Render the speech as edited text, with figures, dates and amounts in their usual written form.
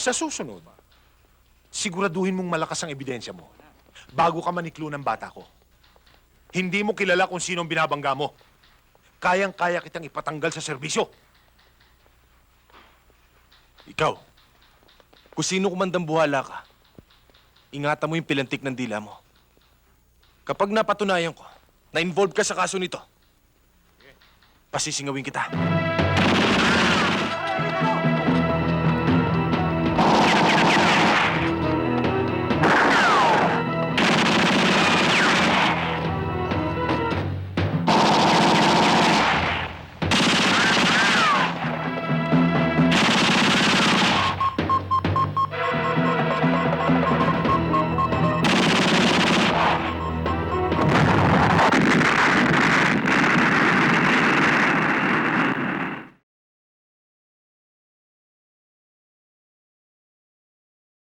Sa susunod, siguraduhin mong malakas ang ebidensya mo bago ka maniklo ng bata ko. Hindi mo kilala kung sino ang binabangga mo. Kayang-kaya kitang ipatanggal sa serbisyo. Ikaw, kung sino kumandang buhala ka, ingatan mo yung pilantik ng dila mo. Kapag napatunayan ko na involved ka sa kaso nito, pasisingawin kita.